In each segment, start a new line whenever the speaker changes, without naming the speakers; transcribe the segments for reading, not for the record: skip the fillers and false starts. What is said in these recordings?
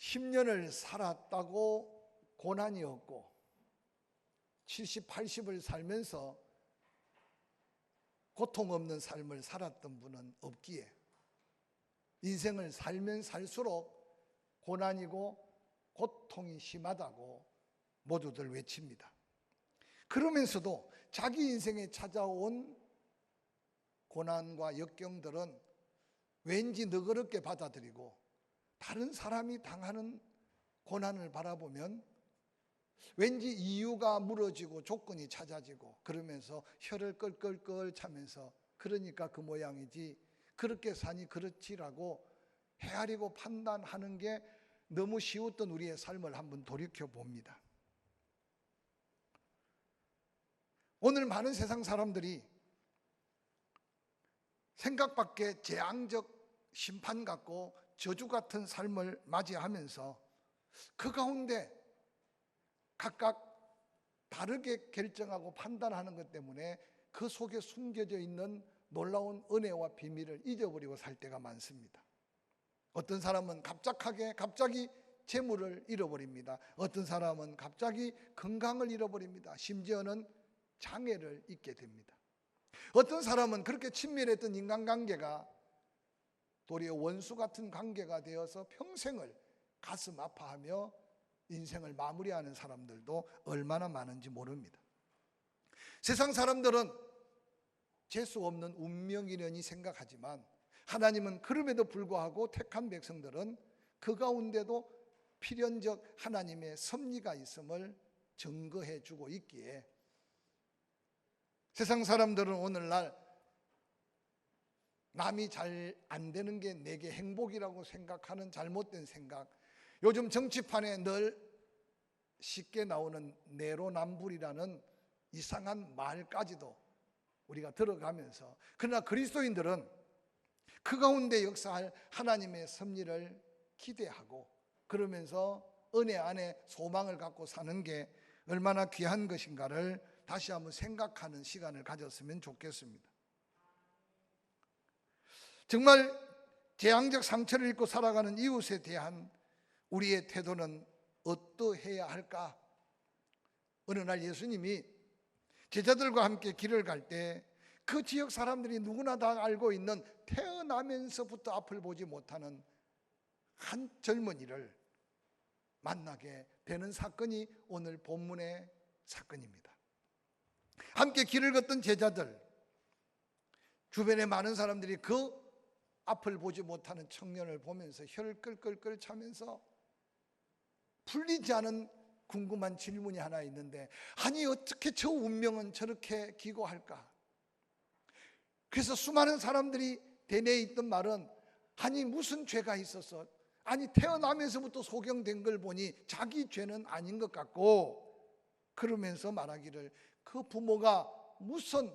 10년을 살았다고 고난이 없고 70, 80을 살면서 고통 없는 삶을 살았던 분은 없기에 인생을 살면 살수록 고난이고 고통이 심하다고 모두들 외칩니다. 그러면서도 자기 인생에 찾아온 고난과 역경들은 왠지 너그럽게 받아들이고 다른 사람이 당하는 고난을 바라보면 왠지 이유가 무너지고 조건이 찾아지고 그러면서 혀를 끌끌끌 차면서 그러니까 그 모양이지 그렇게 사니 그렇지라고 헤아리고 판단하는 게 너무 쉬웠던 우리의 삶을 한번 돌이켜 봅니다. 오늘 많은 세상 사람들이 생각 밖의 재앙적 심판 같고 저주 같은 삶을 맞이하면서 그 가운데 각각 다르게 결정하고 판단하는 것 때문에 그 속에 숨겨져 있는 놀라운 은혜와 비밀을 잊어버리고 살 때가 많습니다. 어떤 사람은 갑자기 재물을 잃어버립니다. 어떤 사람은 갑자기 건강을 잃어버립니다. 심지어는 장애를 입게 됩니다. 어떤 사람은 그렇게 친밀했던 인간관계가 도리어 원수 같은 관계가 되어서 평생을 가슴 아파하며 인생을 마무리하는 사람들도 얼마나 많은지 모릅니다. 세상 사람들은 재수 없는 운명이려니 생각하지만 하나님은 그럼에도 불구하고 택한 백성들은 그 가운데도 필연적 하나님의 섭리가 있음을 증거해 주고 있기에 세상 사람들은 오늘날 남이 잘 안 되는 게 내게 행복이라고 생각하는 잘못된 생각, 요즘 정치판에 늘 쉽게 나오는 내로남불이라는 이상한 말까지도 우리가 들어가면서, 그러나 그리스도인들은 그 가운데 역사할 하나님의 섭리를 기대하고 그러면서 은혜 안에 소망을 갖고 사는 게 얼마나 귀한 것인가를 다시 한번 생각하는 시간을 가졌으면 좋겠습니다. 정말 재앙적 상처를 입고 살아가는 이웃에 대한 우리의 태도는 어떠해야 할까? 어느 날 예수님이 제자들과 함께 길을 갈 때 그 지역 사람들이 누구나 다 알고 있는 태어나면서부터 앞을 보지 못하는 한 젊은이를 만나게 되는 사건이 오늘 본문의 사건입니다. 함께 길을 걷던 제자들, 주변에 많은 사람들이 그 앞을 보지 못하는 청년을 보면서 혀를 끌끌끌 차면서 풀리지 않은 궁금한 질문이 하나 있는데, 아니 어떻게 저 운명은 저렇게 기고할까? 그래서 수많은 사람들이 대내에 있던 말은, 아니 무슨 죄가 있었어? 아니 태어나면서부터 소경된 걸 보니 자기 죄는 아닌 것 같고, 그러면서 말하기를 그 부모가 무슨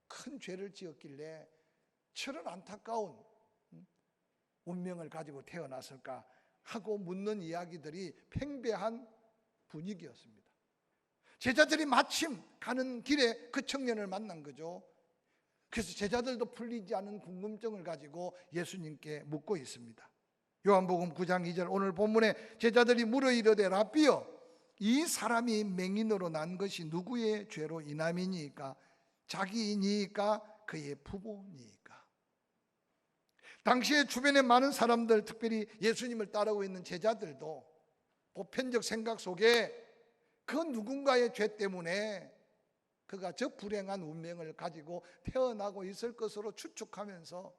큰 죄를 지었길래 저런 안타까운 운명을 가지고 태어났을까 하고 묻는 이야기들이 팽배한 분위기였습니다. 제자들이 마침 가는 길에 그 청년을 만난 거죠. 그래서 제자들도 풀리지 않은 궁금증을 가지고 예수님께 묻고 있습니다. 요한복음 9장 2절, 오늘 본문에 제자들이 물어 이르되 라삐여, 이 사람이 맹인으로 난 것이 누구의 죄로 인함이니까? 자기이니까 그의 부모니까? 당시에 주변에 많은 사람들, 특별히 예수님을 따르고 있는 제자들도 보편적 생각 속에 그 누군가의 죄 때문에 그가 저 불행한 운명을 가지고 태어나고 있을 것으로 추측하면서,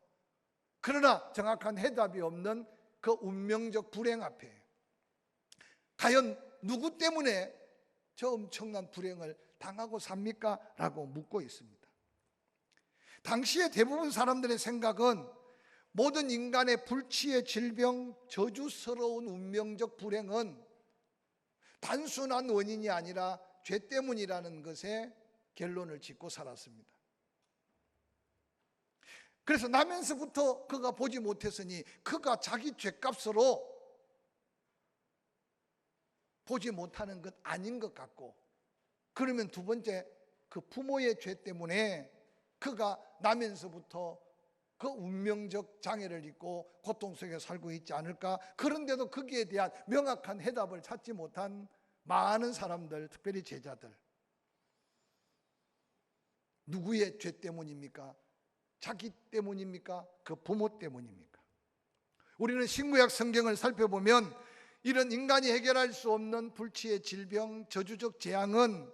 그러나 정확한 해답이 없는 그 운명적 불행 앞에 과연 누구 때문에 저 엄청난 불행을 당하고 삽니까? 라고 묻고 있습니다. 당시에 대부분 사람들의 생각은 모든 인간의 불치의 질병, 저주스러운 운명적 불행은 단순한 원인이 아니라 죄 때문이라는 것에 결론을 짓고 살았습니다. 그래서 나면서부터 그가 보지 못했으니 그가 자기 죄값으로 보지 못하는 것 아닌 것 같고, 그러면 두 번째, 그 부모의 죄 때문에 그가 나면서부터 그 운명적 장애를 입고 고통 속에 살고 있지 않을까? 그런데도 거기에 대한 명확한 해답을 찾지 못한 많은 사람들, 특별히 제자들. 누구의 죄 때문입니까? 자기 때문입니까? 그 부모 때문입니까? 우리는 신구약 성경을 살펴보면 이런 인간이 해결할 수 없는 불치의 질병, 저주적 재앙은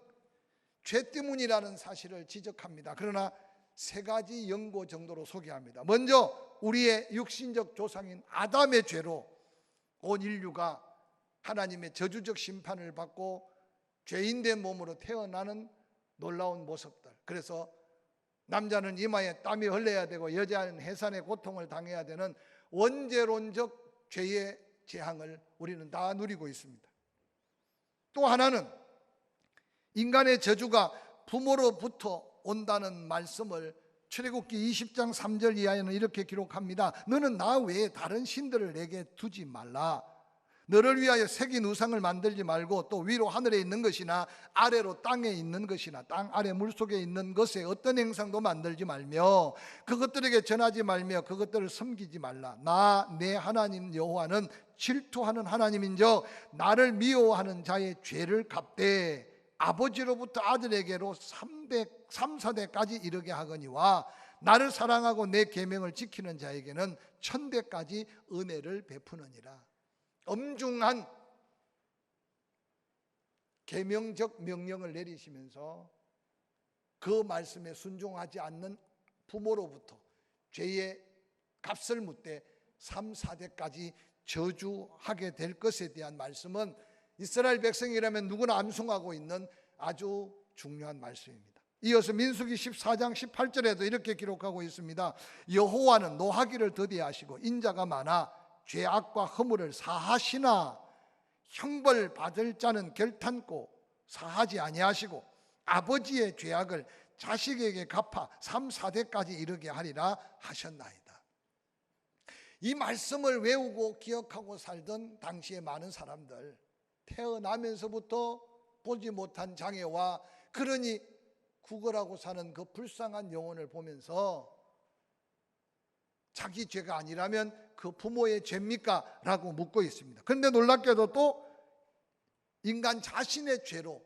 죄 때문이라는 사실을 지적합니다. 그러나 세 가지 연고 정도로 소개합니다. 먼저 우리의 육신적 조상인 아담의 죄로 온 인류가 하나님의 저주적 심판을 받고 죄인된 몸으로 태어나는 놀라운 모습들. 그래서 남자는 이마에 땀이 흘러야 되고 여자는 해산의 고통을 당해야 되는 원죄론적 죄의 재앙을 우리는 다 누리고 있습니다. 또 하나는 인간의 저주가 부모로부터 온다는 말씀을 출애굽기 20장 3절 이하에는 이렇게 기록합니다. 너는 나 외에 다른 신들을 내게 두지 말라. 너를 위하여 새긴 우상을 만들지 말고 또 위로 하늘에 있는 것이나 아래로 땅에 있는 것이나 땅 아래 물속에 있는 것에 어떤 행상도 만들지 말며 그것들에게 전하지 말며 그것들을 섬기지 말라. 나 내 하나님 여호와는 질투하는 하나님인즉 나를 미워하는 자의 죄를 갚되 아버지로부터 아들에게로 3,4대까지 이르게 하거니와 나를 사랑하고 내 계명을 지키는 자에게는 1,000대까지 은혜를 베푸느니라. 엄중한 계명적 명령을 내리시면서 그 말씀에 순종하지 않는 부모로부터 죄의 값을 묻되 3, 4대까지 저주하게 될 것에 대한 말씀은 이스라엘 백성이라면 누구나 암송하고 있는 아주 중요한 말씀입니다. 이어서 민수기 14장 18절에도 이렇게 기록하고 있습니다. 여호와는 노하기를 더디하시고 인자가 많아 죄악과 허물을 사하시나 형벌 받을 자는 결탄코 사하지 아니하시고 아버지의 죄악을 자식에게 갚아 3, 4대까지 이르게 하리라 하셨나이다. 이 말씀을 외우고 기억하고 살던 당시의 많은 사람들, 태어나면서부터 보지 못한 장애와 그러니 구걸하고 사는 그 불쌍한 영혼을 보면서 자기 죄가 아니라면 그 부모의 죄입니까? 라고 묻고 있습니다. 그런데 놀랍게도 또 인간 자신의 죄로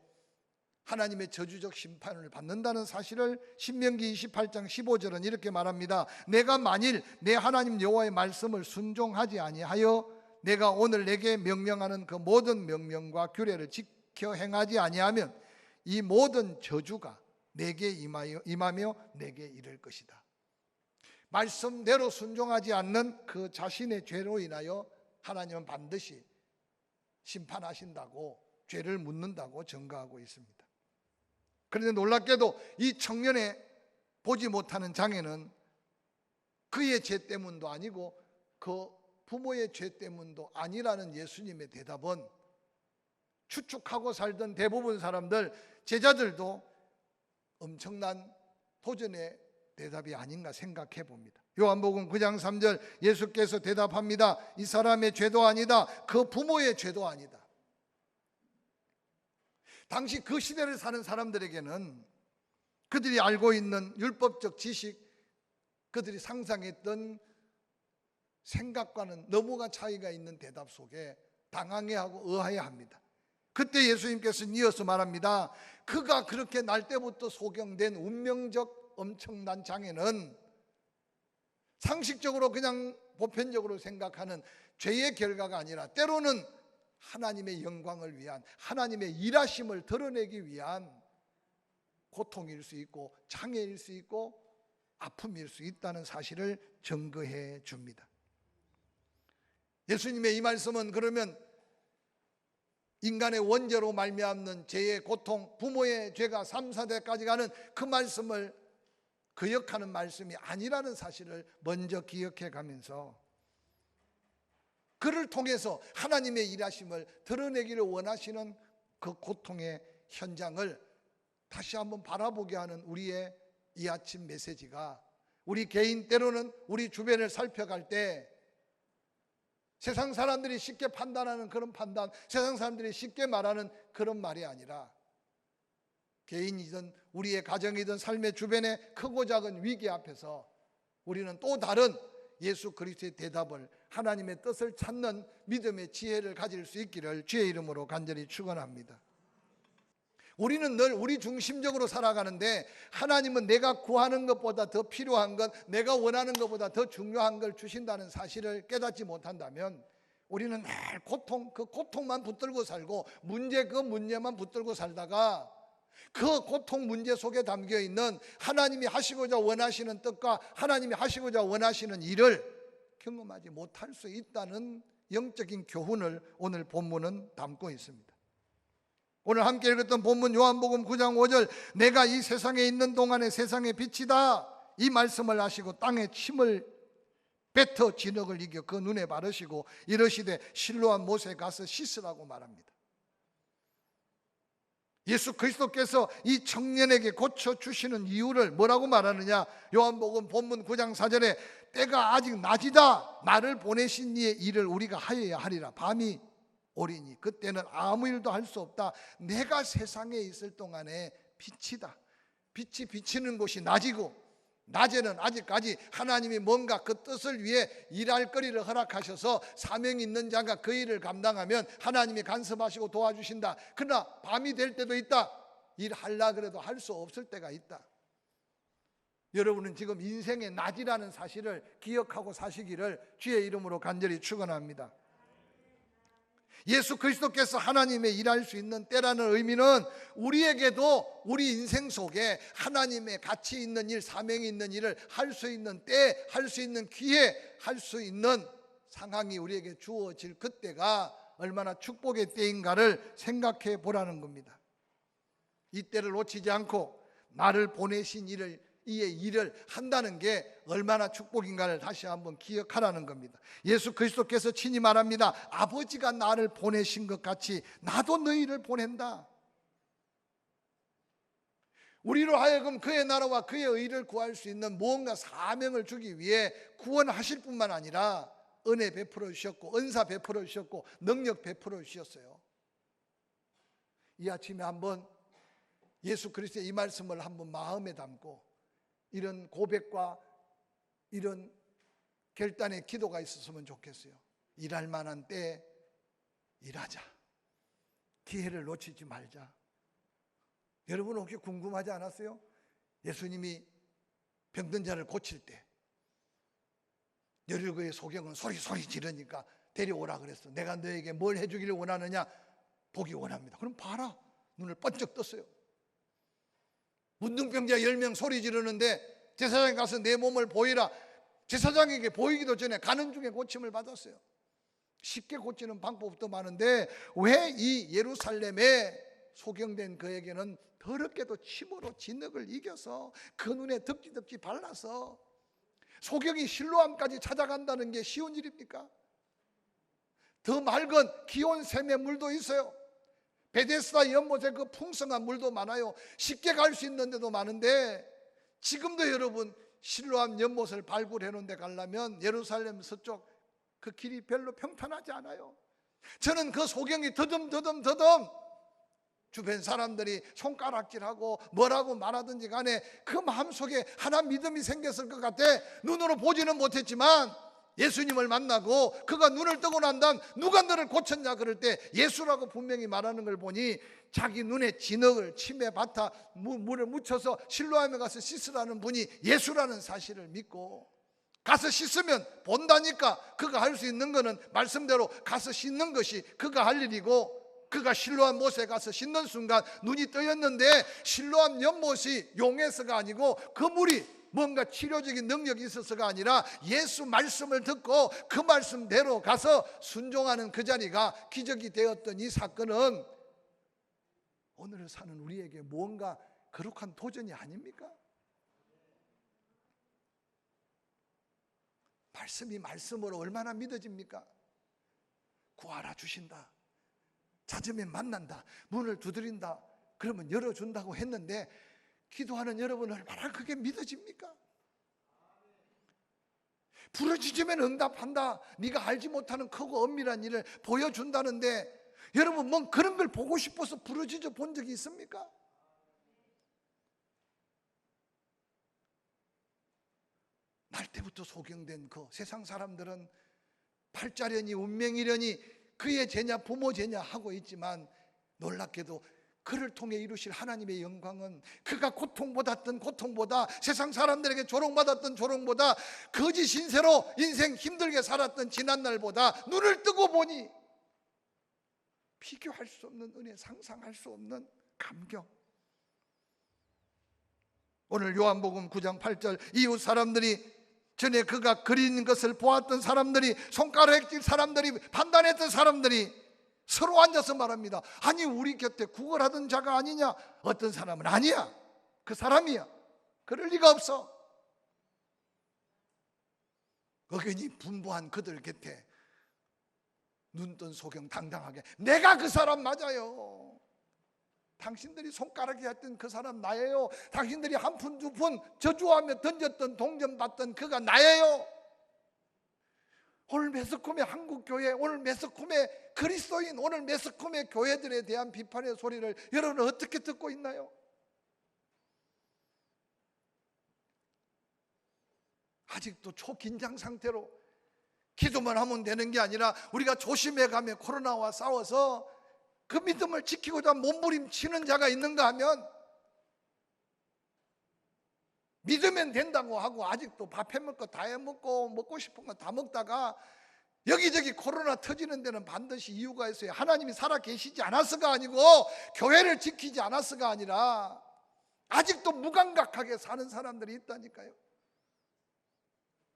하나님의 저주적 심판을 받는다는 사실을 신명기 28장 15절은 이렇게 말합니다. 내가 만일 내 하나님 여호와의 말씀을 순종하지 아니하여 내가 오늘 내게 명령하는 그 모든 명령과 규례를 지켜 행하지 아니하면 이 모든 저주가 내게 임하며 내게 이를 것이다. 말씀대로 순종하지 않는 그 자신의 죄로 인하여 하나님은 반드시 심판하신다고, 죄를 묻는다고 증거하고 있습니다. 그런데 놀랍게도 이 청년의 보지 못하는 장애는 그의 죄 때문도 아니고 그 부모의 죄 때문도 아니라는 예수님의 대답은 추측하고 살던 대부분 사람들, 제자들도 엄청난 도전의 대답이 아닌가 생각해 봅니다. 요한복음 9장 3절 예수께서 대답합니다. 이 사람의 죄도 아니다. 그 부모의 죄도 아니다. 당시 그 시대를 사는 사람들에게는 그들이 알고 있는 율법적 지식, 그들이 상상했던 생각과는 너무나 차이가 있는 대답 속에 당황해하고 의아해합니다. 그때 예수님께서는 이어서 말합니다. 그가 그렇게 날 때부터 소경된 운명적 엄청난 장애는 상식적으로 그냥 보편적으로 생각하는 죄의 결과가 아니라 때로는 하나님의 영광을 위한, 하나님의 일하심을 드러내기 위한 고통일 수 있고 장애일 수 있고 아픔일 수 있다는 사실을 증거해 줍니다. 예수님의 이 말씀은 그러면 인간의 원죄로 말미암는 죄의 고통, 부모의 죄가 3, 4대까지 가는 그 말씀을 거역하는 말씀이 아니라는 사실을 먼저 기억해 가면서 그를 통해서 하나님의 일하심을 드러내기를 원하시는 그 고통의 현장을 다시 한번 바라보게 하는 우리의 이 아침 메시지가, 우리 개인 때로는 우리 주변을 살펴갈 때 세상 사람들이 쉽게 판단하는 그런 판단, 세상 사람들이 쉽게 말하는 그런 말이 아니라 개인이든 우리의 가정이든 삶의 주변의 크고 작은 위기 앞에서 우리는 또 다른 예수 그리스도의 대답을, 하나님의 뜻을 찾는 믿음의 지혜를 가질 수 있기를 주의 이름으로 간절히 축원합니다. 우리는 늘 우리 중심적으로 살아가는데 하나님은 내가 구하는 것보다 더 필요한 것, 내가 원하는 것보다 더 중요한 걸 주신다는 사실을 깨닫지 못한다면 우리는 늘 그 고통만 붙들고 살고 그 문제만 붙들고 살다가 그 고통 문제 속에 담겨 있는 하나님이 하시고자 원하시는 뜻과 하나님이 하시고자 원하시는 일을 경험하지 못할 수 있다는 영적인 교훈을 오늘 본문은 담고 있습니다. 오늘 함께 읽었던 본문 요한복음 9장 5절, 내가 이 세상에 있는 동안에 세상의 빛이다, 이 말씀을 하시고 땅에 침을 뱉어 진흙을 이겨 그 눈에 바르시고 이르시되 실로암 못에 가서 씻으라고 말합니다. 예수 그리스도께서 이 청년에게 고쳐주시는 이유를 뭐라고 말하느냐? 요한복음 본문 9장 4절에 때가 아직 낮이다, 나를 보내신 이의 일을 우리가 하여야 하리라. 밤이 오리니 그때는 아무 일도 할 수 없다. 내가 세상에 있을 동안에 빛이다. 빛이 비치는 곳이 낮이고, 낮에는 아직까지 하나님이 뭔가 그 뜻을 위해 일할 거리를 허락하셔서 사명이 있는 자가 그 일을 감당하면 하나님이 간섭하시고 도와주신다. 그러나 밤이 될 때도 있다. 일하려 그래도 할 수 없을 때가 있다. 여러분은 지금 인생의 낮이라는 사실을 기억하고 사시기를 주의 이름으로 간절히 축원합니다. 예수 그리스도께서 하나님의 일할 수 있는 때라는 의미는 우리에게도 우리 인생 속에 하나님의 가치 있는 일, 사명이 있는 일을 할 수 있는 때, 할 수 있는 기회, 할 수 있는 상황이 우리에게 주어질 그때가 얼마나 축복의 때인가를 생각해 보라는 겁니다. 이 때를 놓치지 않고 나를 보내신 이의 일을 한다는 게 얼마나 축복인가를 다시 한번 기억하라는 겁니다. 예수 그리스도께서 친히 말합니다. 아버지가 나를 보내신 것 같이 나도 너희를 보낸다. 우리로 하여금 그의 나라와 그의 의를 구할 수 있는 무언가 사명을 주기 위해 구원하실 뿐만 아니라 은혜 베풀어 주셨고 은사 베풀어 주셨고 능력 베풀어 주셨어요. 이 아침에 한번 예수 그리스도의 이 말씀을 한번 마음에 담고 이런 고백과 이런 결단의 기도가 있었으면 좋겠어요. 일할 만한 때에 일하자. 기회를 놓치지 말자. 여러분 혹시 궁금하지 않았어요? 예수님이 병든 자를 고칠 때 열일교의 소경은 소리 지르니까 데려오라 그랬어. 내가 너에게 뭘 해주기를 원하느냐? 보기 원합니다. 그럼 봐라. 눈을 번쩍 떴어요. 문둥병자 10명 소리 지르는데 제사장에 가서 내 몸을 보이라. 제사장에게 보이기도 전에 가는 중에 고침을 받았어요. 쉽게 고치는 방법도 많은데 왜 이 예루살렘에 소경된 그에게는 더럽게도 침으로 진흙을 이겨서 그 눈에 덕지덕지 발라서 소경이 실로암까지 찾아간다는 게 쉬운 일입니까? 더 맑은 기온 샘의 물도 있어요. 베데스다 연못에 그 풍성한 물도 많아요. 쉽게 갈 수 있는 데도 많은데 지금도 여러분 실로암 연못을 발굴해 놓은 데 가려면 예루살렘 서쪽 그 길이 별로 평탄하지 않아요. 저는 그 소경이 더듬 주변 사람들이 손가락질하고 뭐라고 말하든지 간에 그 마음속에 하나 믿음이 생겼을 것 같아. 눈으로 보지는 못했지만 예수님을 만나고 그가 눈을 뜨고 난 다음 누가 너를 고쳤냐 그럴 때 예수라고 분명히 말하는 걸 보니 자기 눈에 진흙을 침에 받아 물을 묻혀서 실로암에 가서 씻으라는 분이 예수라는 사실을 믿고 가서 씻으면 본다니까 그가 할 수 있는 거는 말씀대로 가서 씻는 것이 그가 할 일이고 그가 실로암 못에 가서 씻는 순간 눈이 뜨였는데 실로암 연못이 용해서가 아니고 그 물이 뭔가 치료적인 능력이 있어서가 아니라 예수 말씀을 듣고 그 말씀대로 가서 순종하는 그 자리가 기적이 되었던 이 사건은 오늘을 사는 우리에게 무언가 거룩한 도전이 아닙니까? 말씀이 말씀으로 얼마나 믿어집니까? 구하라 주신다. 찾으면 만난다. 문을 두드린다. 그러면 열어준다고 했는데 기도하는 여러분 얼마나 그게 믿어집니까? 부르짖으면 응답한다. 네가 알지 못하는 크고 엄밀한 일을 보여준다는데 여러분 뭐 그런 걸 보고 싶어서 부르짖어 본 적이 있습니까? 날 때부터 소경된 그 세상 사람들은 팔자려니 운명이려니 그의 제냐 부모 제냐 하고 있지만, 놀랍게도 그를 통해 이루실 하나님의 영광은 그가 고통받았던 고통보다, 세상 사람들에게 조롱받았던 조롱보다, 거짓 신세로 인생 힘들게 살았던 지난날보다 눈을 뜨고 보니 비교할 수 없는 은혜, 상상할 수 없는 감격. 오늘 요한복음 9장 8절, 이웃 사람들이, 전에 그가 그린 것을 보았던 사람들이, 손가락질 사람들이, 판단했던 사람들이 서로 앉아서 말합니다. 아니, 우리 곁에 구걸하던 자가 아니냐? 어떤 사람은 아니야, 그 사람이야, 그럴 리가 없어. 의견이 분분한 그들 곁에 눈뜬 소경 당당하게, 내가 그 사람 맞아요. 당신들이 손가락이 했던 그 사람 나예요. 당신들이 한 푼 두 푼 저주하며 던졌던, 동전받던 그가 나예요. 오늘 매스컴의 한국교회, 오늘 매스컴의 그리스도인, 오늘 매스컴의 교회들에 대한 비판의 소리를 여러분은 어떻게 듣고 있나요? 아직도 초긴장 상태로 기도만 하면 되는 게 아니라 우리가 조심해가며 코로나와 싸워서 그 믿음을 지키고자 몸부림치는 자가 있는가 하면, 믿으면 된다고 하고 아직도 밥 해먹고 다 해먹고 먹고 싶은 거 다 먹다가 여기저기 코로나 터지는 데는 반드시 이유가 있어요. 하나님이 살아계시지 않아서가 아니고 교회를 지키지 않아서가 아니라 아직도 무감각하게 사는 사람들이 있다니까요.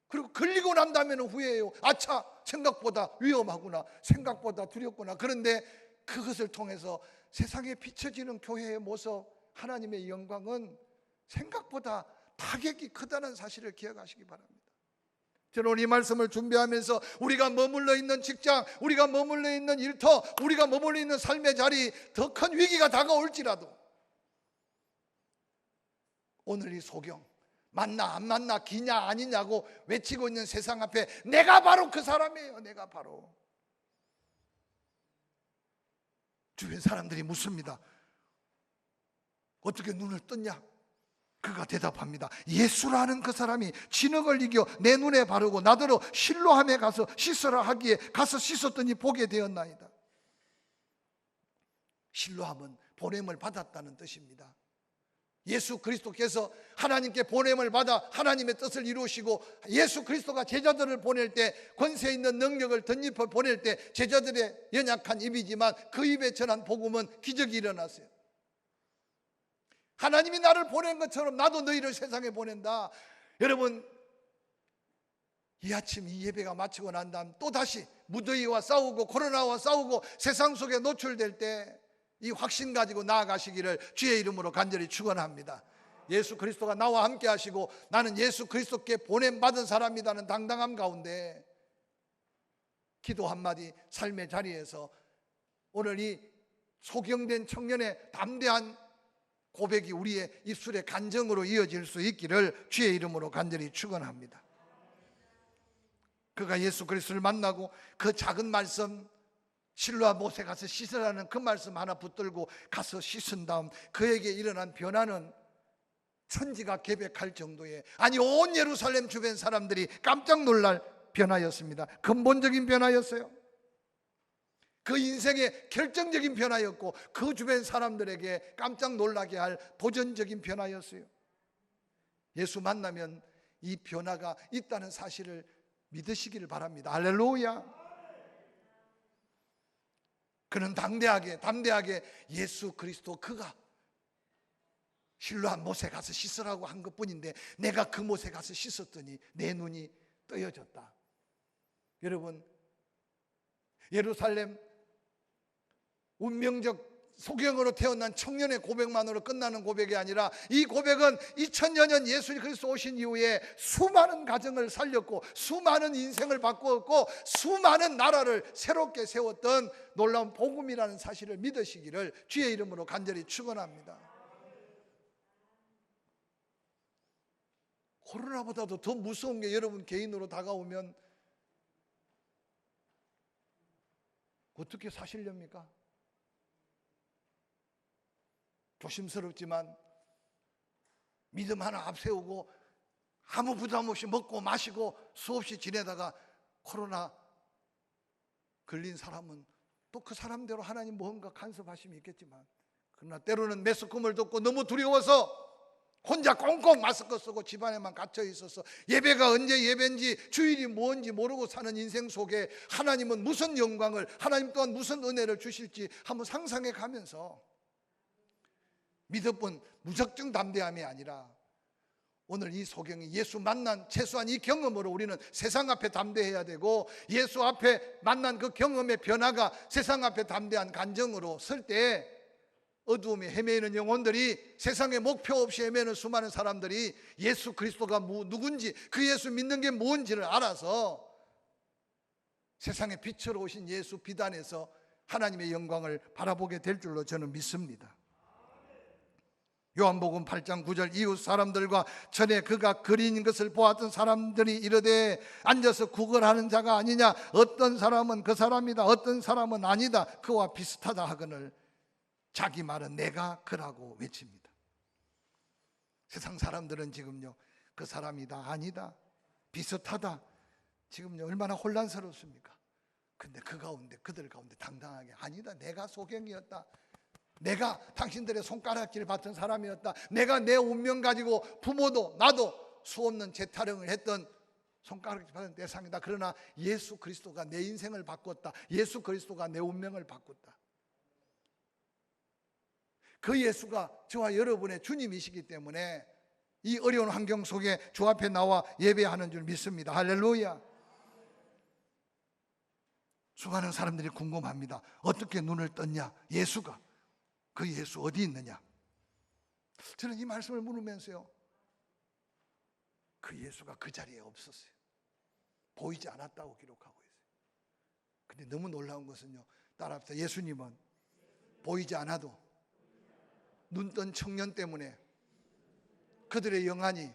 그리고 걸리고 난다면 후회해요. 아차, 생각보다 위험하구나, 생각보다 두렵구나. 그런데 그것을 통해서 세상에 비춰지는 교회의 모습, 하나님의 영광은 생각보다 타격이 크다는 사실을 기억하시기 바랍니다. 저는 오늘 이 말씀을 준비하면서 우리가 머물러 있는 직장, 우리가 머물러 있는 일터, 우리가 머물러 있는 삶의 자리, 더 큰 위기가 다가올지라도 오늘 이 소경, 만나 안 만나, 기냐 아니냐고 외치고 있는 세상 앞에 내가 바로 그 사람이에요. 내가 바로. 주변 사람들이 묻습니다. 어떻게 눈을 떴냐? 그가 대답합니다. 예수라는 그 사람이 진흙을 이겨 내 눈에 바르고 나더러 실로함에 가서 씻으라 하기에 가서 씻었더니 보게 되었나이다. 실로함은 보냄을 받았다는 뜻입니다. 예수 그리스도께서 하나님께 보냄을 받아 하나님의 뜻을 이루시고, 예수 그리스도가 제자들을 보낼 때, 권세 있는 능력을 덧입혀 보낼 때 제자들의 연약한 입이지만 그 입에 전한 복음은 기적이 일어났어요. 하나님이 나를 보낸 것처럼 나도 너희를 세상에 보낸다. 여러분, 이 아침 이 예배가 마치고 난 다음 또다시 무더위와 싸우고 코로나와 싸우고 세상 속에 노출될 때 이 확신 가지고 나아가시기를 주의 이름으로 간절히 축원합니다. 예수 그리스도가 나와 함께 하시고 나는 예수 그리스도께 보냄받은 사람이라는 당당함 가운데 기도 한마디, 삶의 자리에서 오늘 이 소경된 청년의 담대한 고백이 우리의 입술의 간증으로 이어질 수 있기를 주의 이름으로 간절히 축원합니다. 그가 예수 그리스도를 만나고 그 작은 말씀, 실로와 못에 가서 씻으라는 그 말씀 하나 붙들고 가서 씻은 다음 그에게 일어난 변화는 천지가 개백할 정도의, 아니 온 예루살렘 주변 사람들이 깜짝 놀랄 변화였습니다. 근본적인 변화였어요. 그 인생의 결정적인 변화였고 그 주변 사람들에게 깜짝 놀라게 할 도전적인 변화였어요. 예수 만나면 이 변화가 있다는 사실을 믿으시기를 바랍니다. 할렐루야. 그는 담대하게 예수 그리스도 그가 실로한 못에 가서 씻으라고 한 것뿐인데 내가 그 못에 가서 씻었더니 내 눈이 떠여졌다. 여러분, 예루살렘 운명적 소경으로 태어난 청년의 고백만으로 끝나는 고백이 아니라 이 고백은 2000여 년 예수 그리스도 오신 이후에 수많은 가정을 살렸고 수많은 인생을 바꾸었고 수많은 나라를 새롭게 세웠던 놀라운 복음이라는 사실을 믿으시기를 주의 이름으로 간절히 축원합니다. 코로나보다도 더 무서운 게 여러분 개인으로 다가오면 어떻게 사시렵니까? 조심스럽지만 믿음 하나 앞세우고 아무 부담 없이 먹고 마시고 수없이 지내다가 코로나 걸린 사람은 또 그 사람대로 하나님 뭔가 간섭하심이 있겠지만, 그러나 때로는 메스꿈을 듣고 너무 두려워서 혼자 꽁꽁 마스크 쓰고 집안에만 갇혀 있어서 예배가 언제 예배인지 주일이 뭔지 모르고 사는 인생 속에 하나님은 무슨 영광을, 하나님 또한 무슨 은혜를 주실지 한번 상상해 가면서 믿음은 무작정 담대함이 아니라 오늘 이 소경이 예수 만난 최소한 이 경험으로 우리는 세상 앞에 담대해야 되고, 예수 앞에 만난 그 경험의 변화가 세상 앞에 담대한 간증으로 설 때 어두움에 헤매이는 영혼들이, 세상에 목표 없이 헤매는 수많은 사람들이 예수 그리스도가 누군지, 그 예수 믿는 게 뭔지를 알아서 세상에 빛으로 오신 예수 비단에서 하나님의 영광을 바라보게 될 줄로 저는 믿습니다. 요한복음 8장 9절, 이웃 사람들과 전에 그가 그린 것을 보았던 사람들이 이르되 앉아서 구걸하는 자가 아니냐, 어떤 사람은 그 사람이다, 어떤 사람은 아니다, 그와 비슷하다 하거늘 자기 말은 내가 그라고 외칩니다. 세상 사람들은 지금요, 그 사람이다, 아니다, 비슷하다, 지금요 얼마나 혼란스럽습니까? 근데 그 가운데, 그들 가운데 당당하게 아니다, 내가 소경이었다, 내가 당신들의 손가락질 받은 사람이었다, 내가 내 운명 가지고 부모도 나도 수없는 재타령을 했던 손가락질 받은 대상이다, 그러나 예수 그리스도가 내 인생을 바꿨다, 예수 그리스도가 내 운명을 바꿨다. 그 예수가 저와 여러분의 주님이시기 때문에 이 어려운 환경 속에 주 앞에 나와 예배하는 줄 믿습니다. 할렐루야. 수많은 사람들이 궁금합니다. 어떻게 눈을 떴냐? 예수가, 그 예수 어디 있느냐? 저는 이 말씀을 물으면서요, 그 예수가 그 자리에 없었어요. 보이지 않았다고 기록하고 있어요. 근데 너무 놀라운 것은요, 따라합시다. 예수님은 보이지 않아도 눈뜬 청년 때문에 그들의 영안이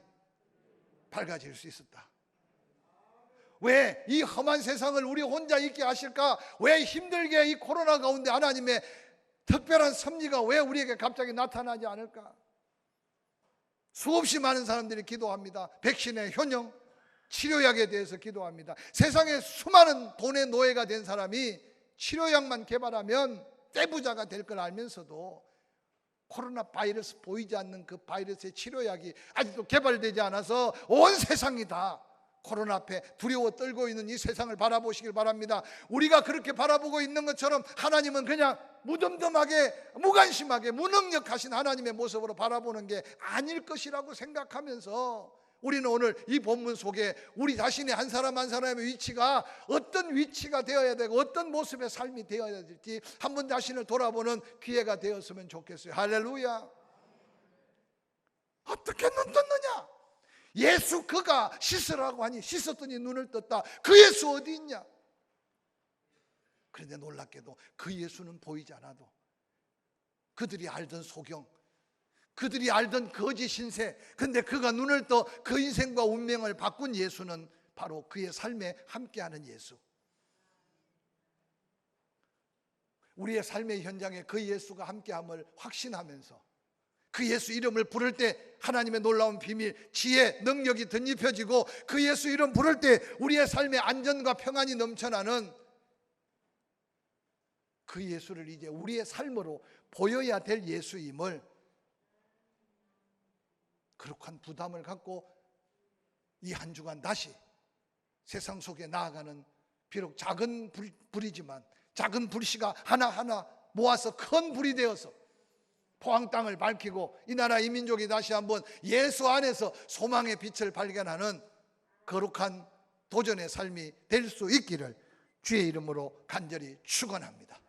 밝아질 수 있었다. 왜 이 험한 세상을 우리 혼자 있게 하실까? 왜 힘들게 이 코로나 가운데 하나님의 특별한 섭리가 왜 우리에게 갑자기 나타나지 않을까? 수없이 많은 사람들이 기도합니다. 백신의 효능, 치료약에 대해서 기도합니다. 세상에 수많은 돈의 노예가 된 사람이 치료약만 개발하면 떼부자가 될 걸 알면서도 코로나 바이러스, 보이지 않는 그 바이러스의 치료약이 아직도 개발되지 않아서 온 세상이 다 코로나 앞에 두려워 떨고 있는 이 세상을 바라보시길 바랍니다. 우리가 그렇게 바라보고 있는 것처럼 하나님은 그냥 무덤덤하게, 무관심하게, 무능력하신 하나님의 모습으로 바라보는 게 아닐 것이라고 생각하면서 우리는 오늘 이 본문 속에 우리 자신의 한 사람 한 사람의 위치가 어떤 위치가 되어야 되고 어떤 모습의 삶이 되어야 될지 한번 자신을 돌아보는 기회가 되었으면 좋겠어요. 할렐루야. 어떻게 눈 떴느냐? 예수 그가 씻으라고 하니 씻었더니 눈을 떴다. 그 예수 어디 있냐? 그런데 놀랍게도 그 예수는 보이지 않아도 그들이 알던 소경, 그들이 알던 거짓 신세, 근데 그가 눈을 떠 그 인생과 운명을 바꾼 예수는 바로 그의 삶에 함께하는 예수. 우리의 삶의 현장에 그 예수가 함께함을 확신하면서 그 예수 이름을 부를 때 하나님의 놀라운 비밀, 지혜, 능력이 덧입혀지고 그 예수 이름 부를 때 우리의 삶에 안전과 평안이 넘쳐나는 그 예수를 이제 우리의 삶으로 보여야 될 예수임을 거룩한 부담을 갖고 이 한 주간 다시 세상 속에 나아가는, 비록 작은 불이지만 작은 불씨가 하나하나 모아서 큰 불이 되어서 포항 땅을 밝히고 이 나라 이 민족이 다시 한번 예수 안에서 소망의 빛을 발견하는 거룩한 도전의 삶이 될 수 있기를 주의 이름으로 간절히 축원합니다.